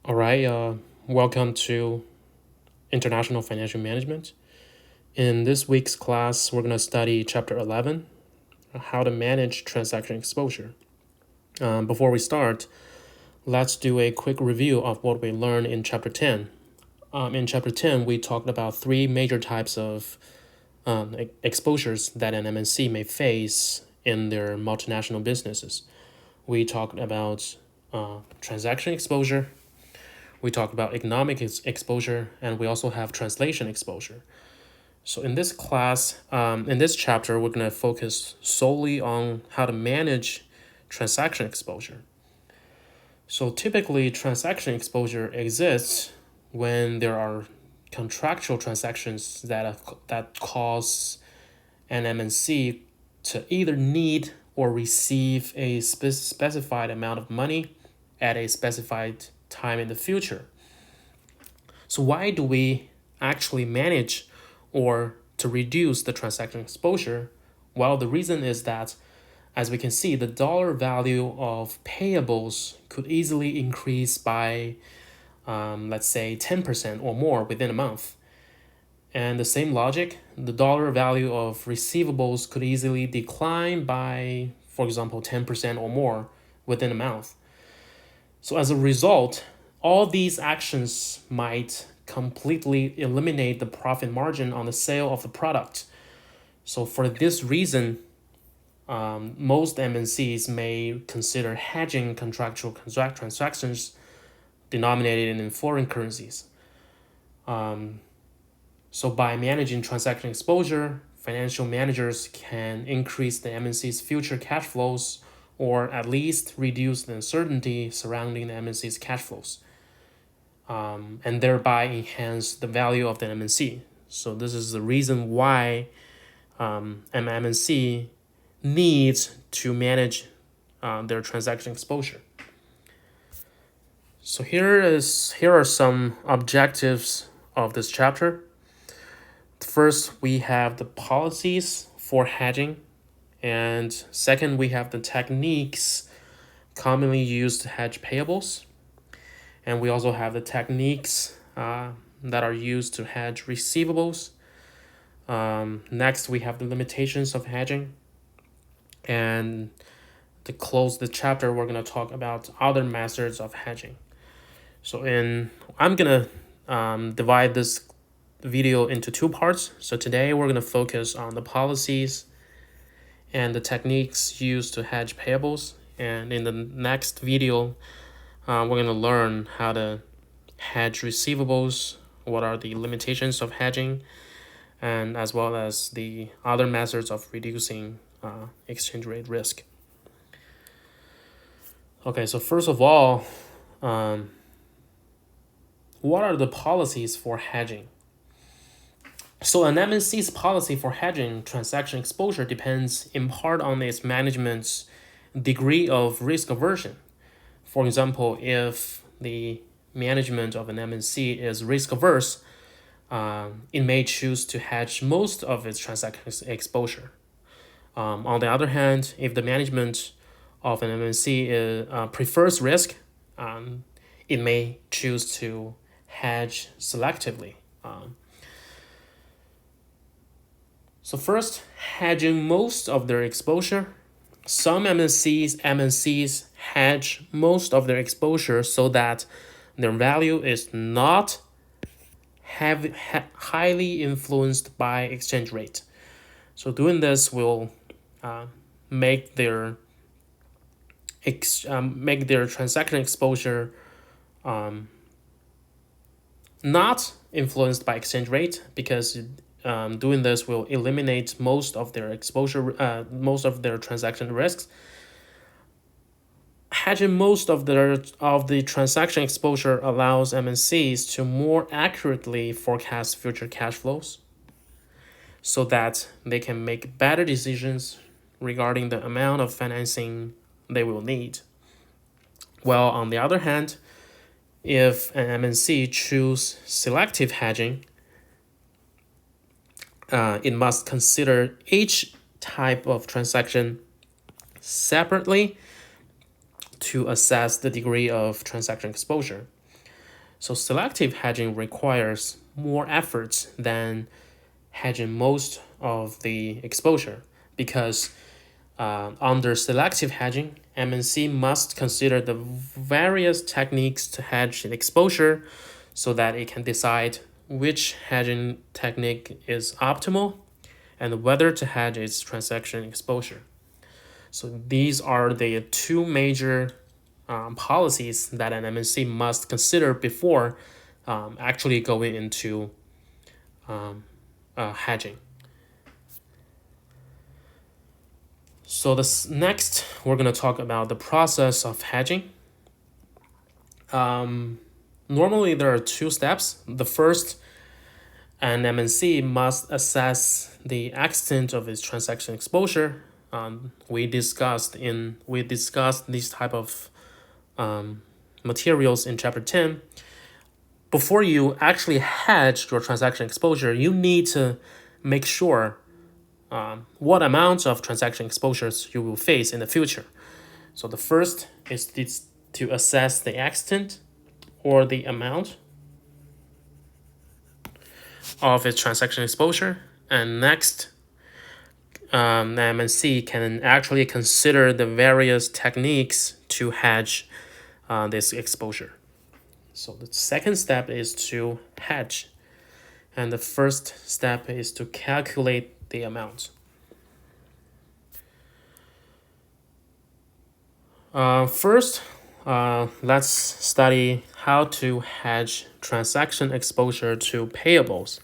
All right, welcome to International Financial Management. In this week's class, we're going to study Chapter 11, how to manage transaction exposure. Before we start, let's do a quick review of what we learned in Chapter 10. In Chapter 10, we talked about three major types of exposures that an MNC may face in their multinational businesses. We talked about transaction exposure, we talk about economic exposure, and we also have translation exposure. So in this class, in this chapter, we're going to focus solely on how to manage transaction exposure. So typically, transaction exposure exists when there are contractual transactions that cause an MNC to either need or receive a specified amount of money at a specified time in the future. So why do we actually manage or to reduce the transaction exposure? Well, the reason is that, as we can see, the dollar value of payables could easily increase by, let's say, 10% or more within a month. And the same logic, the dollar value of receivables could easily decline by, for example, 10% or more within a month. So as a result, all these actions might completely eliminate the profit margin on the sale of the product. So for this reason, most MNCs may consider hedging contractual transactions denominated in foreign currencies. So by managing transaction exposure, financial managers can increase the MNC's future cash flows or at least reduce the uncertainty surrounding the MNC's cash flows, and thereby enhance the value of the MNC. So this is the reason why an MNC needs to manage their transaction exposure. So here are some objectives of this chapter. First, we have the policies for hedging, and second, we have the techniques commonly used to hedge payables, and we also have the techniques that are used to hedge receivables. Next, we have the limitations of hedging, and to close the chapter, we're going to talk about other methods of hedging. So I'm going to divide this video into two parts. So today we're going to focus on the policies and the techniques used to hedge payables. And in the next video, we're going to learn how to hedge receivables, what are the limitations of hedging, and as well as the other methods of reducing exchange rate risk. Okay, so first of all, what are the policies for hedging? So an MNC's policy for hedging transaction exposure depends in part on its management's degree of risk aversion. For example, if the management of an MNC is risk averse, it may choose to hedge most of its transaction exposure. On the other hand, if the management of an MNC prefers risk, it may choose to hedge selectively. So first, hedging most of their exposure. Some MNCs hedge most of their exposure so that their value is not highly influenced by exchange rate. So doing this will make their transaction exposure not influenced by exchange rate, because doing this will eliminate most of their exposure, most of their transaction risks. Hedging most of the transaction exposure allows MNCs to more accurately forecast future cash flows, so that they can make better decisions regarding the amount of financing they will need. Well, on the other hand, if an MNC chooses selective hedging, it must consider each type of transaction separately to assess the degree of transaction exposure. So selective hedging requires more efforts than hedging most of the exposure because under selective hedging, MNC must consider the various techniques to hedge the exposure so that it can decide which hedging technique is optimal and whether to hedge its transaction exposure. So these are the two major policies that an MNC must consider before actually going into hedging. So next, we're going to talk about the process of hedging. Normally, there are two steps. The first, an MNC must assess the extent of its transaction exposure. We discussed these type of materials in chapter 10. Before you actually hedge your transaction exposure, you need to make sure what amount of transaction exposures you will face in the future. So the first is to assess the extent or the amount of its transaction exposure. And next, the MNC can actually consider the various techniques to hedge this exposure. So the second step is to hedge. And the first step is to calculate the amount. First, let's study how to hedge transaction exposure to payables.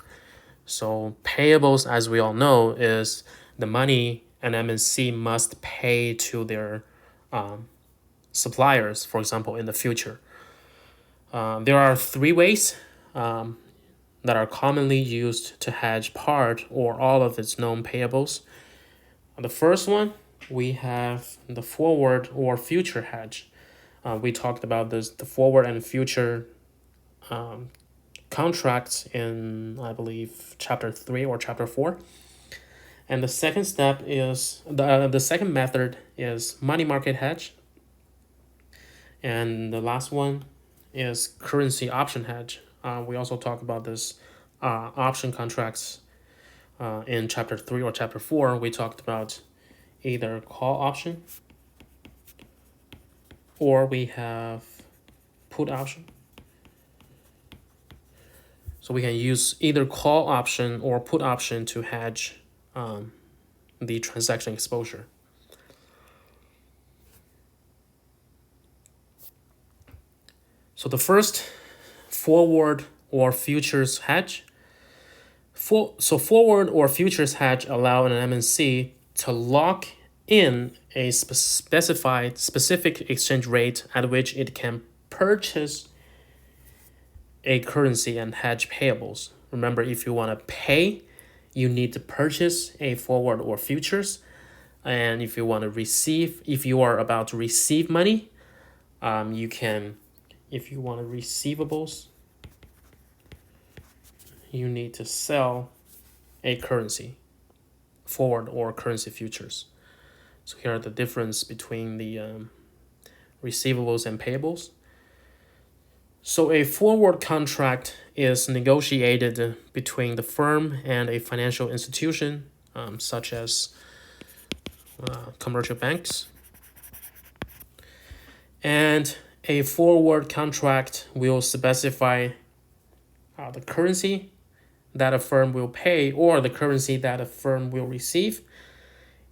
So payables, as we all know, is the money an MNC must pay to their suppliers, for example, in the future. There are three ways that are commonly used to hedge part or all of its known payables. The first one, we have the forward or future hedge. We talked about the forward and future contracts in, I believe, chapter 3 or chapter 4. And the second step is, the second method is money market hedge. And the last one is currency option hedge. We also talk about this option contracts in chapter 3 or chapter 4. We talked about either call option or we have put option. So we can use either call option or put option to hedge the transaction exposure. So the first, forward or futures hedge. Forward or futures hedge allow an MNC to lock in a specific exchange rate at which it can purchase a currency and hedge payables. Remember, if you want to pay, you need to purchase a forward or futures. And if you want to receive, if you are about to receive money, you can, if you want receivables, you need to sell a currency, forward or currency futures. So here are the difference between the receivables and payables. So a forward contract is negotiated between the firm and a financial institution, such as commercial banks. And a forward contract will specify the currency that a firm will pay or the currency that a firm will receive.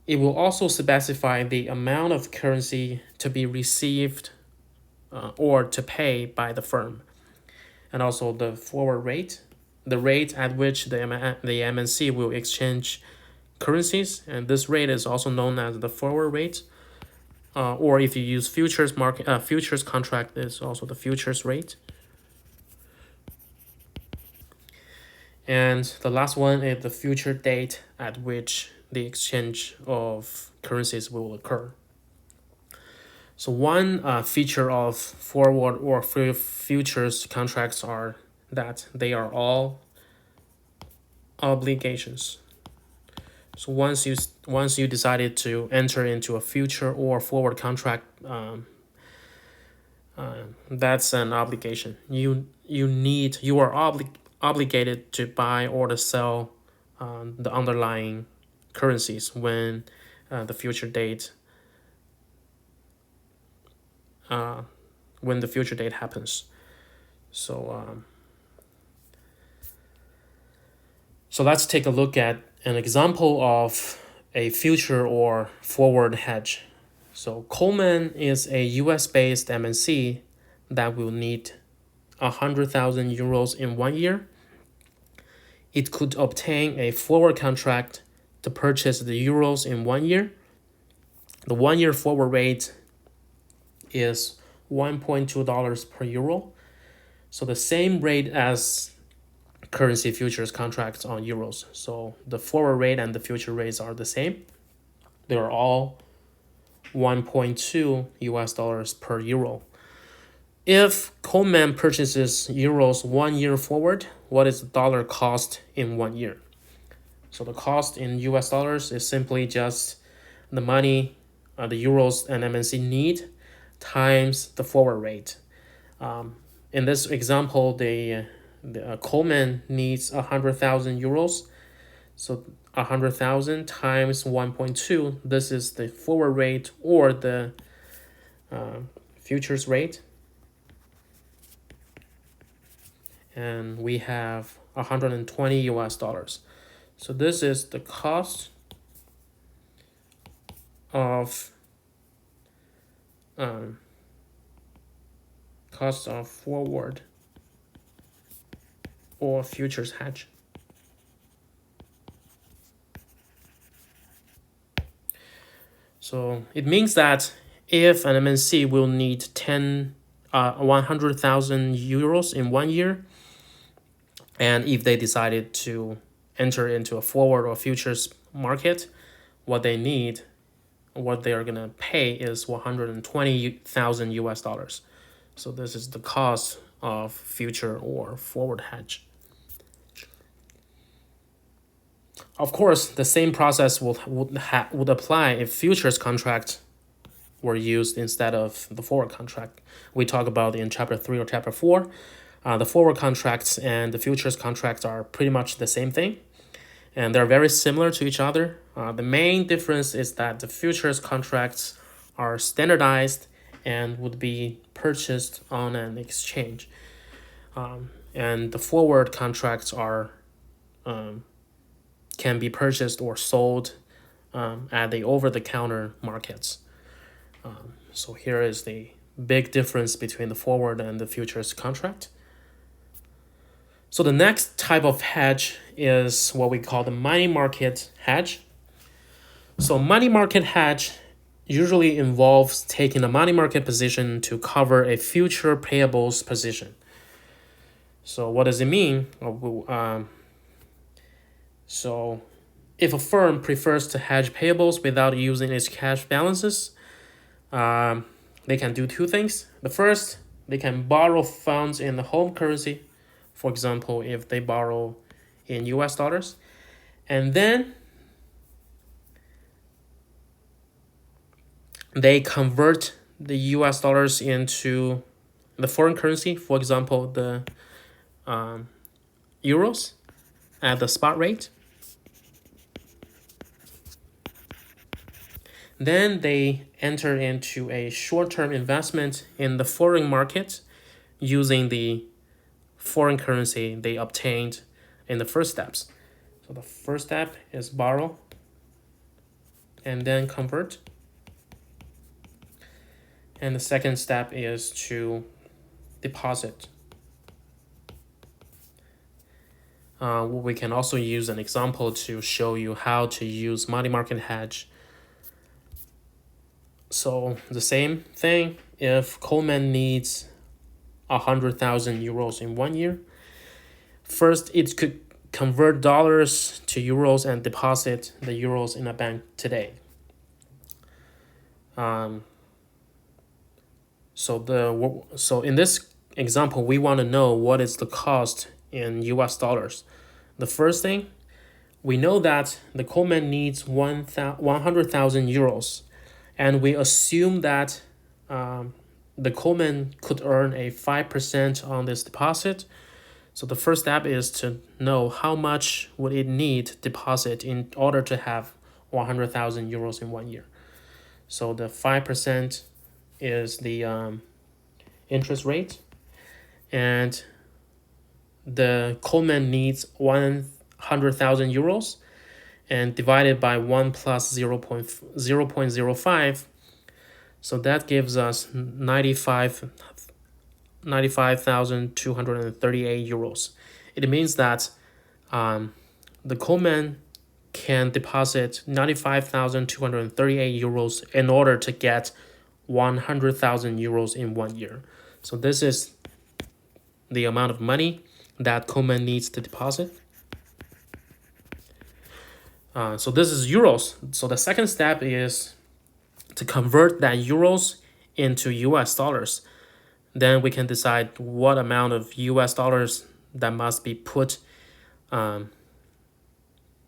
It will also specify the amount of currency to be received or to pay by the firm, and also the forward rate, the rate at which the MNC will exchange currencies, and this rate is also known as the forward rate, or if you use futures contract, is also the futures rate. And the last one is the future date at which the exchange of currencies will occur. So one feature of forward or futures contracts are that they are all obligations. So once you decided to enter into a future or forward contract, that's an obligation. You you are obligated to buy or to sell the underlying currencies when the future date happens. So so let's take a look at an example of a future or forward hedge. So Coleman is a US based MNC that will need 100,000 euros in 1 year. It could obtain a forward contract to purchase the euros in 1 year. The 1 year forward rate is $1.2 per euro. So the same rate as currency futures contracts on euros. So the forward rate and the future rates are the same. They are all 1.2 US dollars per euro. If Coleman purchases euros 1 year forward, what is the dollar cost in 1 year? So the cost in US dollars is simply just the money the euros and MNC need times the forward rate. In this example, the Coleman needs 100,000 euros. So 100,000 times 1.2, this is the forward rate or the futures rate. And we have 120 US dollars. So this is the cost of forward or futures hedge. So it means that if an MNC will need 100,000 euros in 1 year, and if they decided to enter into a forward or futures market, what they are gonna pay is 120,000 US dollars. So this is the cost of future or forward hedge. Of course, the same process would apply if futures contracts were used instead of the forward contract. We talk about in chapter 3 or chapter 4. The forward contracts and the futures contracts are pretty much the same thing, and they're very similar to each other. The main difference is that the futures contracts are standardized and would be purchased on an exchange, and the forward contracts are can be purchased or sold at the over-the-counter markets. So here is the big difference between the forward and the futures contract. So the next type of hedge is what we call the money market hedge. So money market hedge usually involves taking a money market position to cover a future payables position. So what does it mean? So if a firm prefers to hedge payables without using its cash balances, they can do two things. The first, they can borrow funds in the home currency. For example, if they borrow in US dollars, and then they convert the US dollars into the foreign currency, for example, the euros at the spot rate. Then they enter into a short-term investment in the foreign market using the foreign currency they obtained in the first steps. So the first step is borrow and then convert. And the second step is to deposit. We can also use an example to show you how to use money market hedge. So the same thing, if Coleman needs 100,000 euros in 1 year, first it could convert dollars to euros and deposit the euros in a bank today. So in this example, we want to know what is the cost in US dollars. The first thing, we know that the Coleman needs 100,000 euros, and we assume that the Coleman could earn a 5% on this deposit. So the first step is to know how much would it need to deposit in order to have 100,000 euros in 1 year. So the 5% is the interest rate, and the Coleman needs 100,000 euros, and divided by 1 plus 0.05, so that gives us 95,238 euros. It means that the Coleman can deposit 95,238 euros in order to get 100,000 euros in 1 year. So this is the amount of money that Coleman needs to deposit. So this is euros. So the second step is to convert that euros into US dollars. Then we can decide what amount of US dollars that must be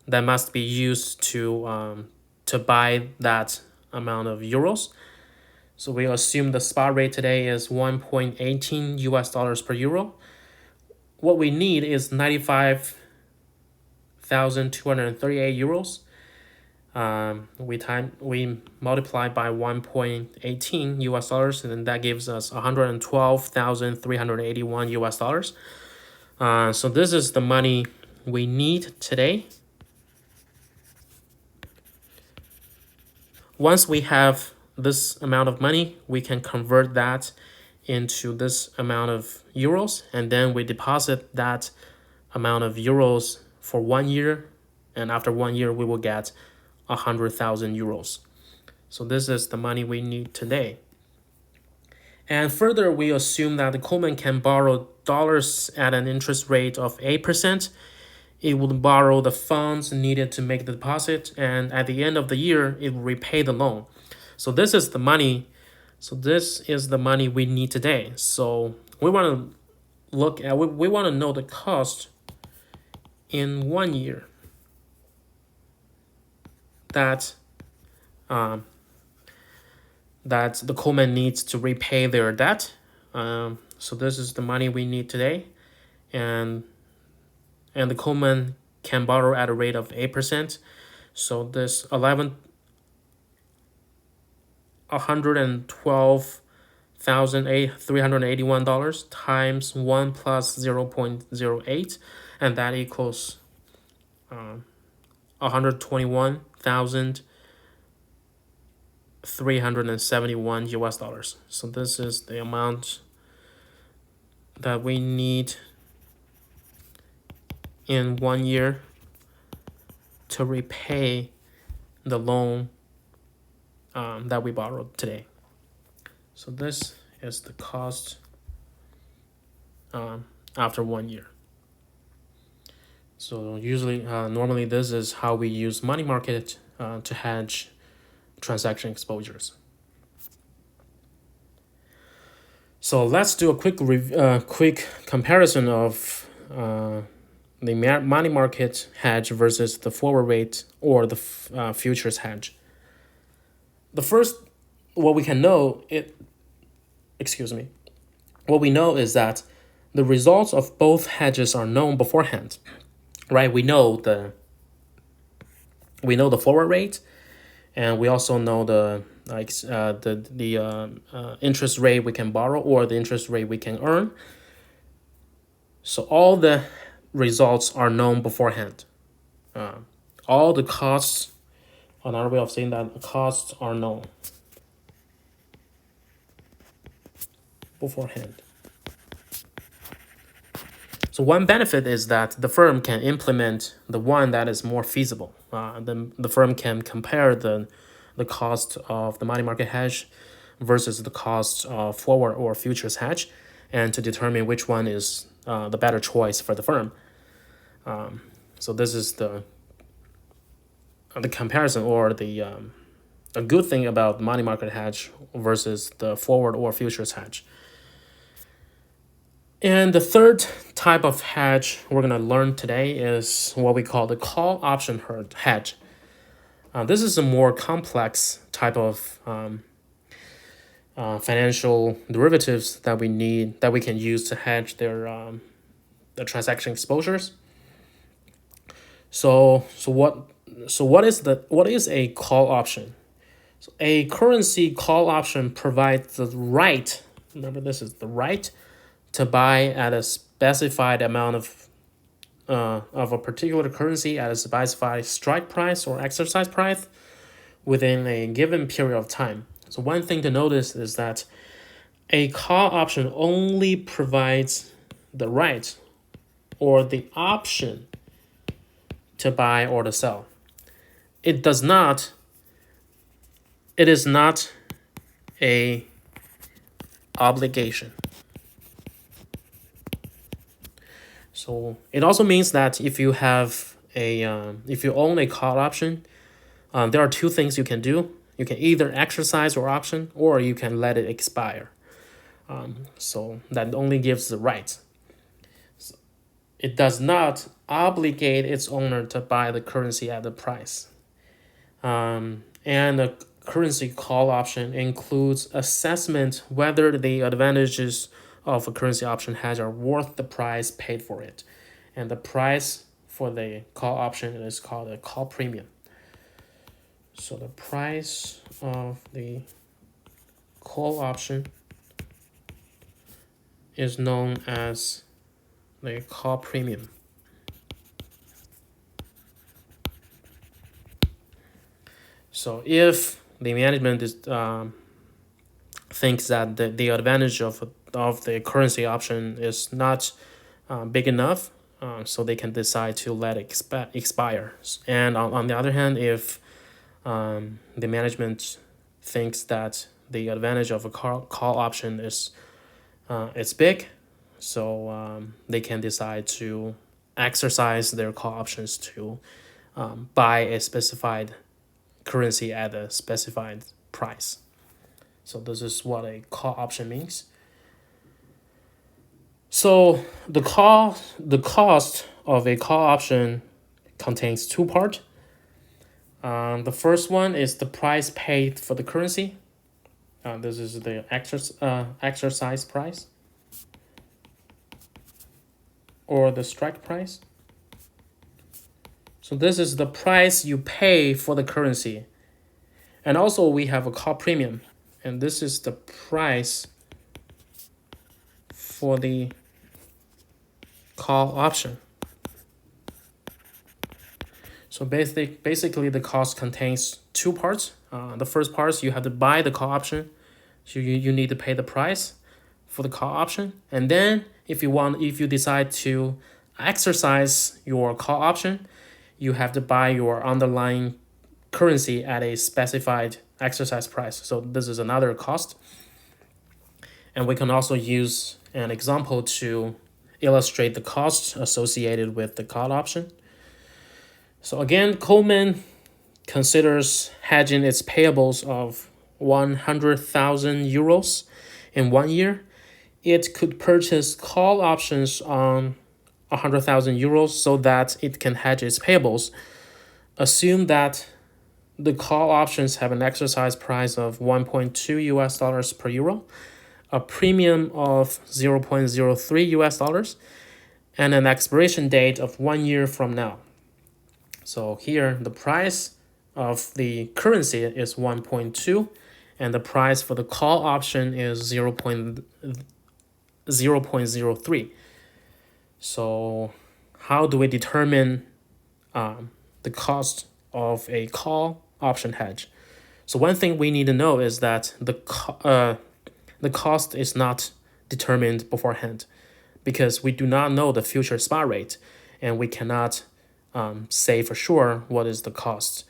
that must be used to buy that amount of euros. So we assume the spot rate today is 1.18 US dollars per euro. What we need is 95,238 euros. We multiply by 1.18 US dollars, and then that gives us 112,381 US dollars. So this is the money we need today. Once we have this amount of money, we can convert that into this amount of euros, and then we deposit that amount of euros for 1 year, and after 1 year we will get 100,000 euros. So this is the money we need today. And further, we assume that the Coleman can borrow dollars at an interest rate of 8%. It would borrow the funds needed to make the deposit, and at the end of the year, it will repay the loan. So this is the money. So this is the money we need today. So we want to look at, we want to know the cost in 1 year that the Coleman needs to repay their debt. So this is the money we need today, and the Coleman can borrow at a rate of 8%. So this $112,381 times 1 plus 0.08, and that equals 121,371 US dollars. So this is the amount that we need in 1 year to repay the loan that we borrowed today. So this is the cost after 1 year. So usually, normally this is how we use money market to hedge transaction exposures. So let's do a quick comparison of the money market hedge versus the forward rate or the futures hedge. The first, what we know is that the results of both hedges are known beforehand, right? We know the forward rate, and we also know the interest rate we can borrow or the interest rate we can earn. So all the results are known beforehand. All the costs, another way of saying that, costs are known beforehand. So one benefit is that the firm can implement the one that is more feasible. The firm can compare the cost of the money market hedge versus the cost of forward or futures hedge, and to determine which one is the better choice for the firm. So this is the comparison, or a good thing about money market hedge versus the forward or futures hedge. And the third type of hedge we're going to learn today is what we call the call option hedge. This is a more complex type of financial derivatives that we can use to hedge the transaction exposures. What is a call option? So a currency call option provides the right. Remember, this is the right to buy at a specified amount of a particular currency at a specified strike price or exercise price within a given period of time. So one thing to notice is that a call option only provides the right or the option to buy or to sell. It is not a obligation. So it also means that if you own a call option, there are two things you can do. You can either exercise your option or you can let it expire. So that only gives the right. So it does not obligate its owner to buy the currency at the price. And the currency call option includes assessment whether the advantages of a currency option hedge are worth the price paid for it. And the price for the call option is called a call premium. So the price of the call option is known as the call premium. So if the management thinks that the advantage of the currency option is not big enough, so they can decide to let it expire. And on the other hand, if the management thinks that the advantage of a call option is it's big, so they can decide to exercise their call options to buy a specified currency at a specified price. So this is what a call option means. So the cost of a call option contains two parts. The first one is the price paid for the currency. This is the exercise price or the strike price. So this is the price you pay for the currency. And also we have a call premium. And this is the price for the call option. So basically the cost contains two parts. The first part, you have to buy the call option. So you need to pay the price for the call option. And then if you decide to exercise your call option, you have to buy your underlying currency at a specified exercise price. So this is another cost. And we can also use an example to illustrate the costs associated with the call option. So again, Coleman considers hedging its payables of 100,000 euros in 1 year. It could purchase call options on 100,000 euros so that it can hedge its payables. Assume that the call options have an exercise price of 1.2 US dollars per euro, a premium of 0.03 US dollars, and an expiration date of 1 year from now. So here the price of the currency is 1.2 and the price for the call option is 0.03. So how do we determine the cost of a call option hedge? So one thing we need to know is that the cost is not determined beforehand because we do not know the future spot rate and we cannot say for sure what is the cost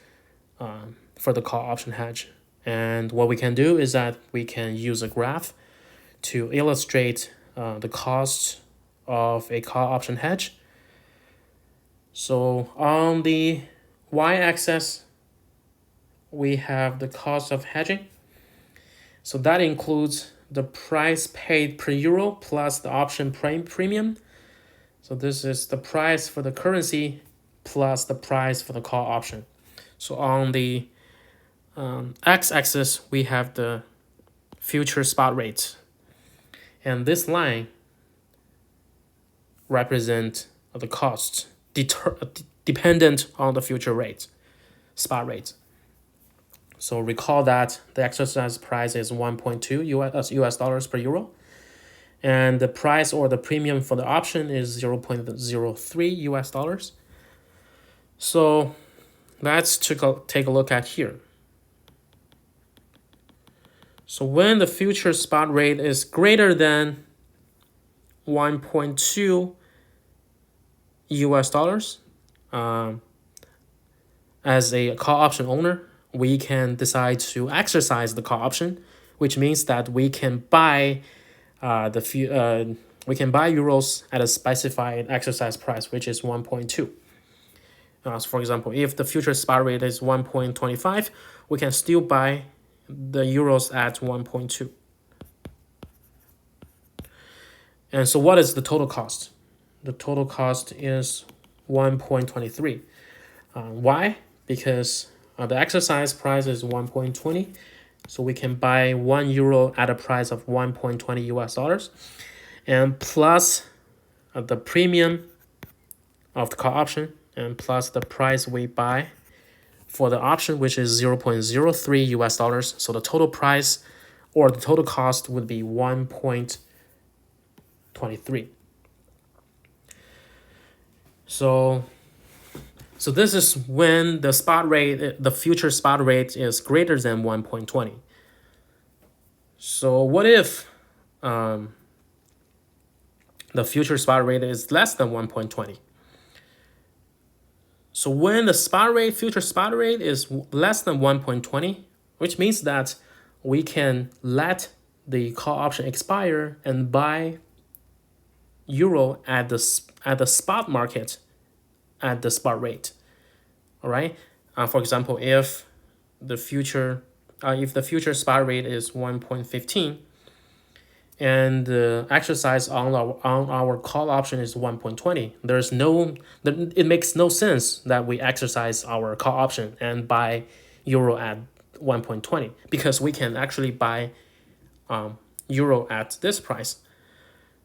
for the call option hedge. And what we can do is that we can use a graph to illustrate the cost of a call option hedge. So on the y-axis, we have the cost of hedging. So that includes the price paid per euro plus the option premium. So this is the price for the currency plus the price for the call option. So on the x-axis, we have the future spot rate. And this line represents the cost dependent on the future rate, spot rate. So recall that the exercise price is 1.2 US dollars per euro. And the price or the premium for the option is 0.03 US dollars. So let's take a look at here. So when the future spot rate is greater than 1.2 US dollars, as a call option owner, we can decide to exercise the call option, which means that we can buy we can buy euros at a specified exercise price, which is 1.2. So for example, if the future spot rate is 1.25, we can still buy the euros at 1.2. And so what is the total cost? The total cost is 1.23. Why? Because the exercise price is 1.20. So we can buy 1 euro at a price of 1.20 US dollars. And plus the premium of the call option, and plus the price we buy for the option, which is 0.03 US dollars. So the total price or the total cost would be 1.23. So this is when the spot rate, the future spot rate is greater than 1.20. So what if the future spot rate is less than 1.20? So when the future spot rate is less than 1.20, which means that we can let the call option expire and buy euro at the spot market at the spot rate. All right. For example, if the future spot rate is 1.15 and the exercise on our call option is 1.20, it makes no sense that we exercise our call option and buy euro at 1.20, because we can actually buy euro at this price.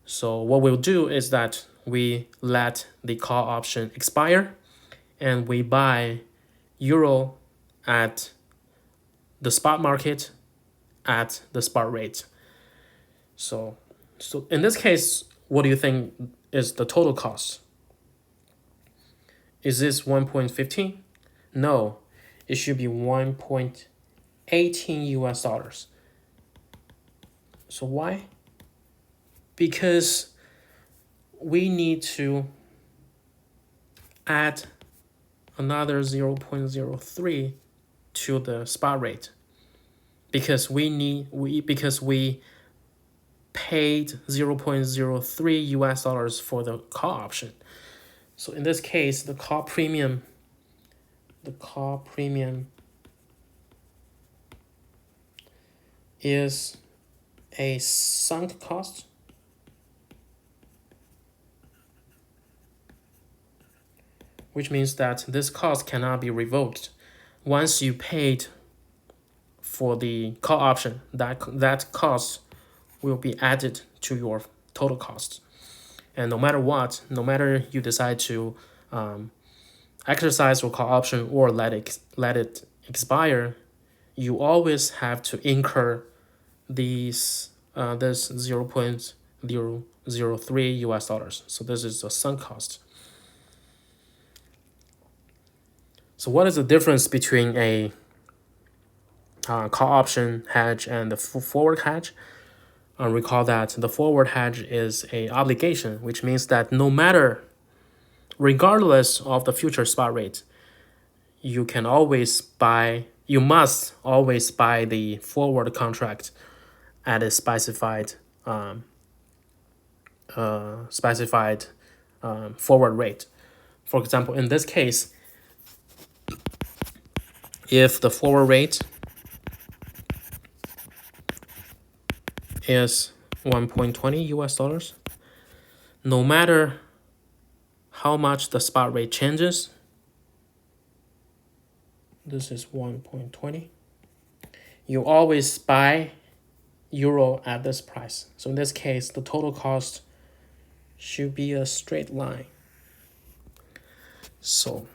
So what we'll do is that we let the call option expire and we buy euro at the spot market at the spot rate. So in this case, what do you think is the total cost? Is this 1.15? No, it should be 1.18 US dollars. So why? Because we need to add another 0.03 to the spot rate, because we paid 0.03 US dollars for the call option. So in this case, the call premium is a sunk cost, which means that this cost cannot be revoked. Once you paid for the call option, that cost will be added to your total cost. And no matter you decide to exercise your call option or let it expire, you always have to incur this 0.003 US dollars. So this is a sunk cost. So what is the difference between a call option hedge and the forward hedge? Recall that the forward hedge is a obligation, which means that regardless of the future spot rate, you must always buy the forward contract at a specified forward rate. For example, in this case, if the forward rate is 1.20 US dollars, no matter how much the spot rate changes, this is 1.20, you always buy euro at this price. So in this case, the total cost should be a straight line. So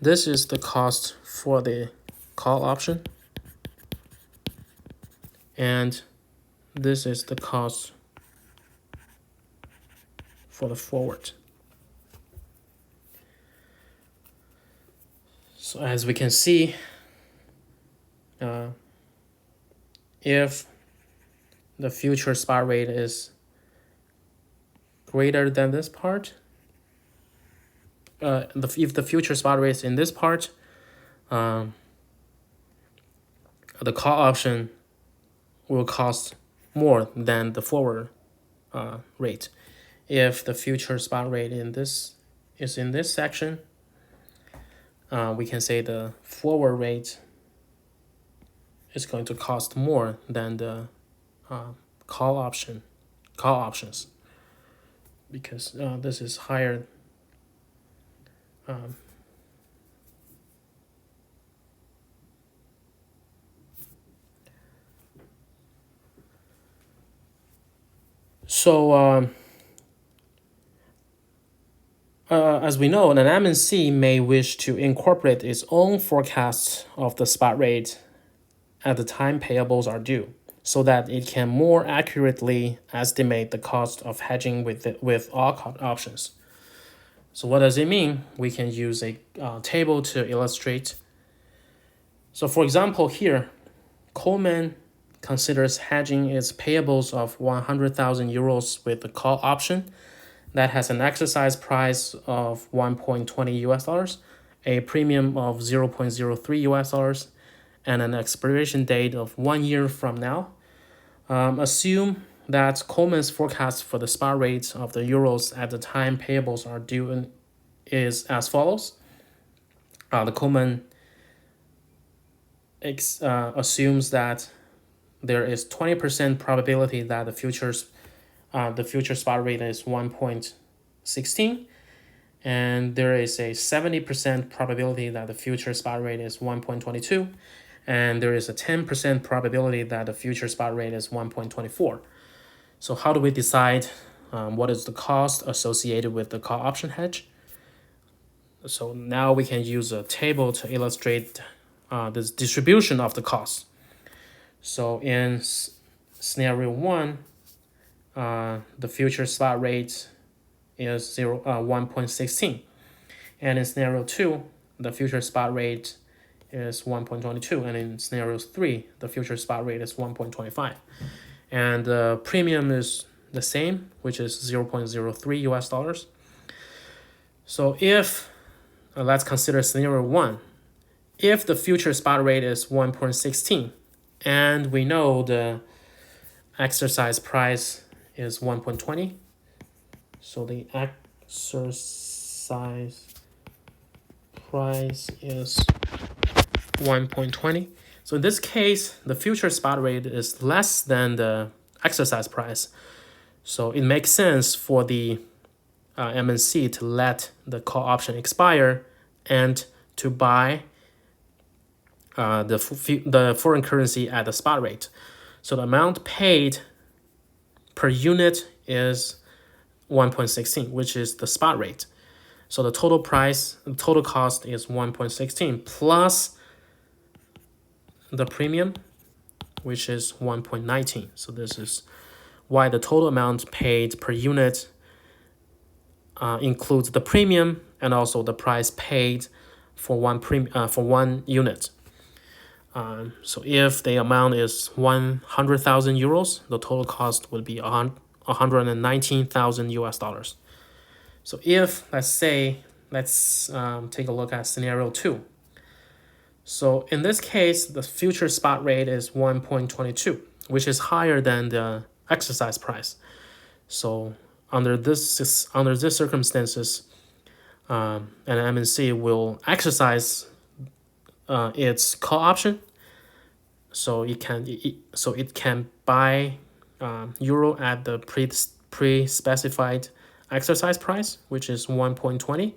this is the cost for the call option, and this is the cost for the forward. So as we can see, if the future spot rate is greater than this part, if the future spot rate is in this part, the call option will cost more than the forward rate. If the future spot rate in this is in this section, we can say the forward rate is going to cost more than the call options, because this is higher. So as we know, an MNC may wish to incorporate its own forecasts of the spot rate at the time payables are due, so that it can more accurately estimate the cost of hedging with all options. So what does it mean? We can use a table to illustrate. So for example, here, Coleman considers hedging its payables of 100,000 euros with the call option that has an exercise price of 1.20 US dollars, a premium of 0.03 US dollars, and an expiration date of 1 year from now. Assume that Coleman's forecast for the spot rate of the euros at the time payables are due is as follows. The Coleman assumes that there is 20% probability that the future spot rate is 1.16, and there is a 70% probability that the future spot rate is 1.22, and there is a 10% probability that the future spot rate is 1.24. So how do we decide what is the cost associated with the call option hedge? So now we can use a table to illustrate this distribution of the cost. So in scenario 1, the future spot rate is 1.16, and in scenario 2, the future spot rate is 1.22, and in scenario 3, the future spot rate is 1.25, and the premium is the same, which is 0.03 US dollars. So if let's consider scenario 1. If the future spot rate is 1.16, and we know the exercise price is 1.20, so the exercise price is 1.20. So in this case, the future spot rate is less than the exercise price. So it makes sense for the MNC to let the call option expire and to buy the foreign currency at the spot rate. So the amount paid per unit is 1.16, which is the spot rate. So the total cost is 1.16 plus the premium, which is 1.19. So this is why the total amount paid per unit includes the premium and also the price paid for one unit. So if the amount is 100,000 euros, the total cost would be 119,000 US dollars. So if, let's take a look at scenario 2. So in this case, the future spot rate is 1.22, which is higher than the exercise price. So under this circumstances, an MNC will exercise its call option, so it can buy euro at the pre-specified exercise price, which is 1.20.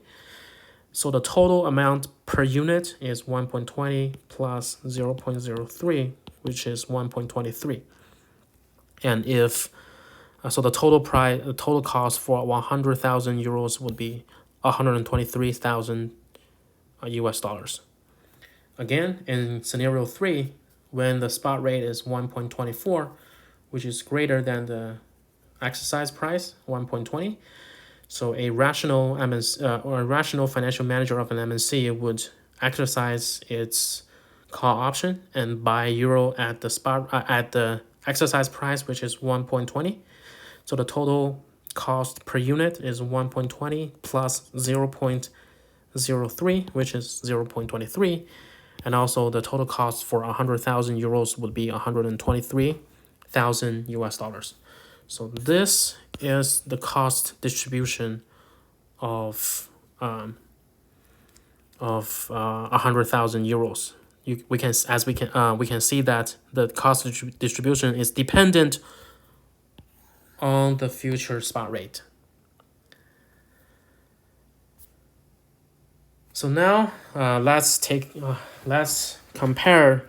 So the total amount per unit is 1.20 plus 0.03, which is 1.23. And if so, the total cost for 100,000 euros would be 123,000 US dollars. Again, in scenario 3, when the spot rate is 1.24, which is greater than the exercise price 1.20, so a rational or a rational financial manager of an MNC would exercise its call option and buy euro at the exercise price, which is 1.20. So the total cost per unit is 1.20 plus 0.03, which is 0.23. And also the total cost for 100,000 euros would be 123,000 US dollars. So this is the cost distribution of 100,000 euros. We can see that the cost distribution is dependent on the future spot rate. So now let's compare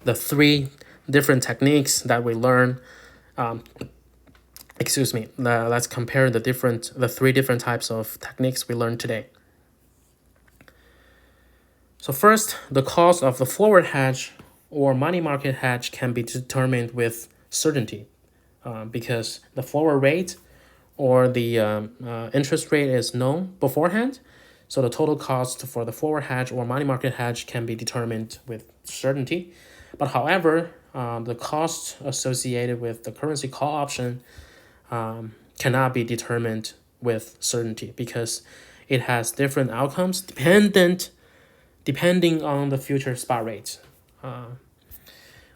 the three different techniques that we learn. Let's compare the three different types of techniques we learned today. So first, the cost of the forward hedge or money market hedge can be determined with certainty, because the forward rate or the interest rate is known beforehand. So the total cost for the forward hedge or money market hedge can be determined with certainty. But however, the cost associated with the currency call option cannot be determined with certainty, because it has different outcomes depending on the future spot rate.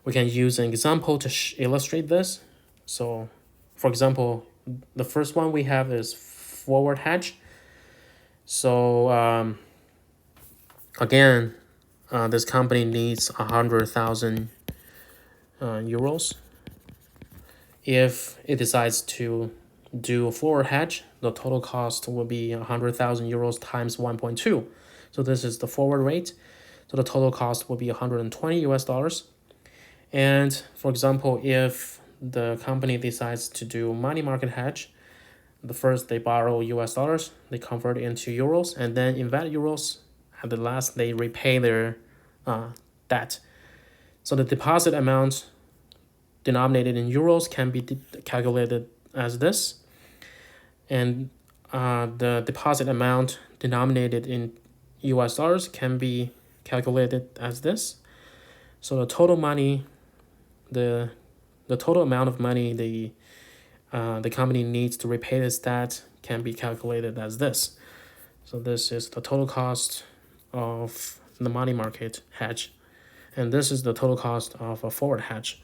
We can use an example to illustrate this. So, for example, the first one we have is forward hedge. So again, this company needs 100,000 euros. If it decides to do a forward hedge, the total cost will be 100,000 euros times 1.2. So this is the forward rate. So the total cost will be 120 US dollars. And for example, if the company decides to do money market hedge, first they borrow US dollars, they convert it into euros, and then in that euros, at the last they repay their debt. So the deposit amount denominated in euros can be calculated as this, and the deposit amount denominated in US dollars can be calculated as this. So the total money, the total amount of money the company needs to repay this debt can be calculated as this. So this is the total cost of the money market hedge, and this is the total cost of a forward hedge.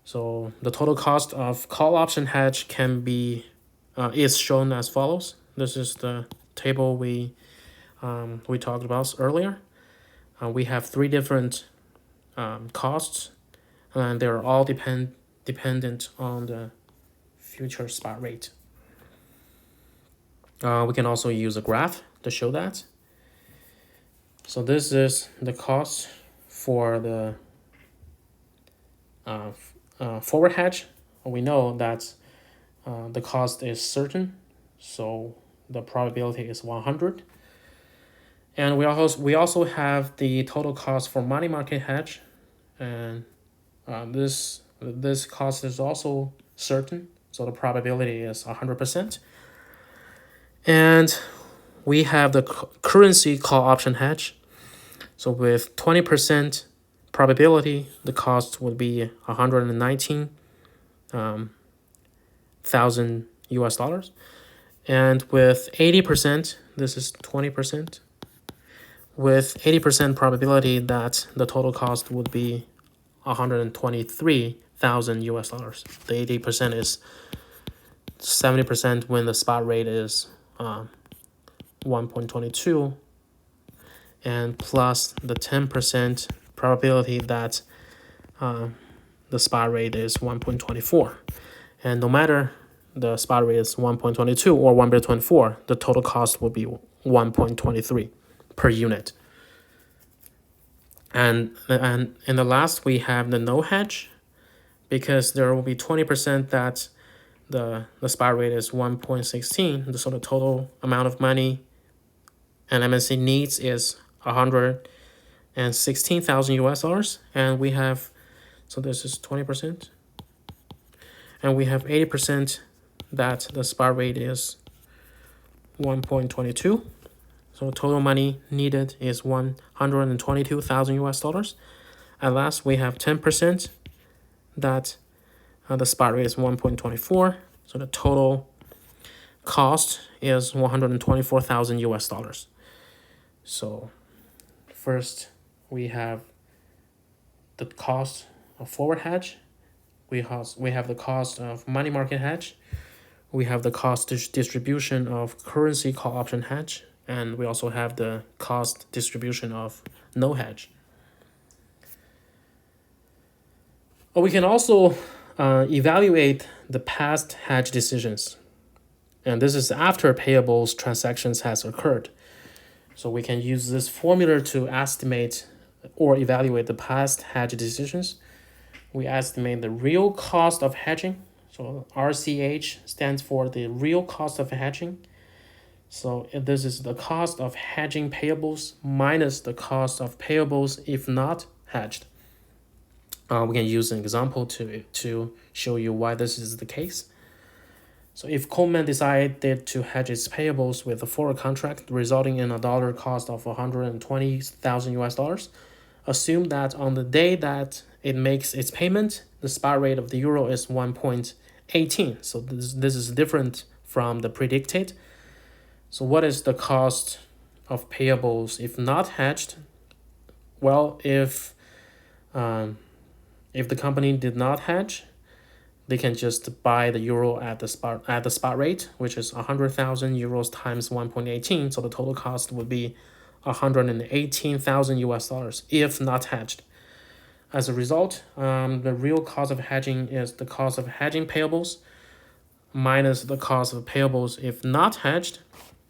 So the total cost of call option hedge can be is shown as follows. This is the table we talked about earlier. We have three different costs, and they're all dependent on the future spot rate. We can also use a graph to show that. So this is the cost for the forward hedge. We know that the cost is certain, so the probability is 100. And we also have the total cost for money market hedge, and this cost is also certain, so the probability is 100%. And we have the currency call option hedge. So with 20% probability, the cost would be 119,000 US dollars. And with 80%, this is 20%. With 80% probability that the total cost would be 123,000 US dollars. The 80% is 70% when the spot rate is 1.22, and plus the 10% probability that the spot rate is 1.24. And no matter the spot rate is 1.22 or 1.24, the total cost will be 1.23 per unit. And in the last, we have the no hedge. because there will be 20% that the spot rate is 1.16. So the total amount of money an MNC needs is 116,000 US dollars. And we have, so this is 20%. And we have 80% that the spot rate is 1.22. So total money needed is 122,000 US dollars. At last, we have 10% that the spot rate is 1.24. So the total cost is 124,000 US dollars. So first we have the cost of forward hedge. We have the cost of money market hedge. We have the cost distribution of currency call option hedge. And we also have the cost distribution of no hedge. We can also evaluate the past hedge decisions. And this is after payables transactions has occurred. So we can use this formula to estimate or evaluate the past hedge decisions. We estimate the real cost of hedging. So RCH stands for the real cost of hedging. So this is the cost of hedging payables minus the cost of payables if not hedged. We can use an example to show you why this is the case. So if Coleman decided to hedge its payables with a forward contract resulting in a dollar cost of 120,000 US dollars, assume that on the day that it makes its payment, the spot rate of the euro is 1.18. So this is different from the predicted. So what is the cost of payables if not hedged? Well, if the company did not hedge, they can just buy the euro at the spot rate, which is 100,000 euros times 1.18. So the total cost would be 118,000 US dollars if not hedged. As a result, the real cost of hedging is the cost of hedging payables minus the cost of payables if not hedged.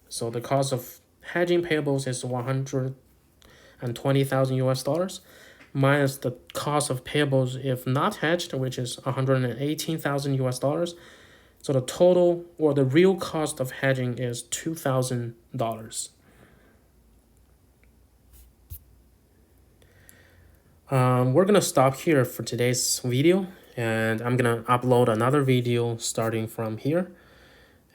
So the cost of hedging payables is 120,000 US dollars minus the cost of payables if not hedged, which is 118,000 US dollars. So the total or the real cost of hedging is $2,000. We're gonna stop here for today's video, and I'm gonna upload another video starting from here.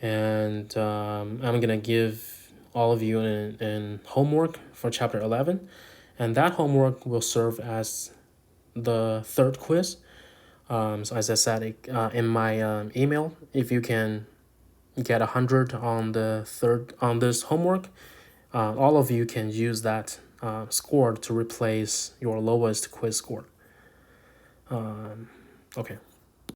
And I'm gonna give all of you an homework for chapter 11. And that homework will serve as the third quiz. So as I said in my email, if you can get 100 on this homework, all of you can use that score to replace your lowest quiz score. Okay.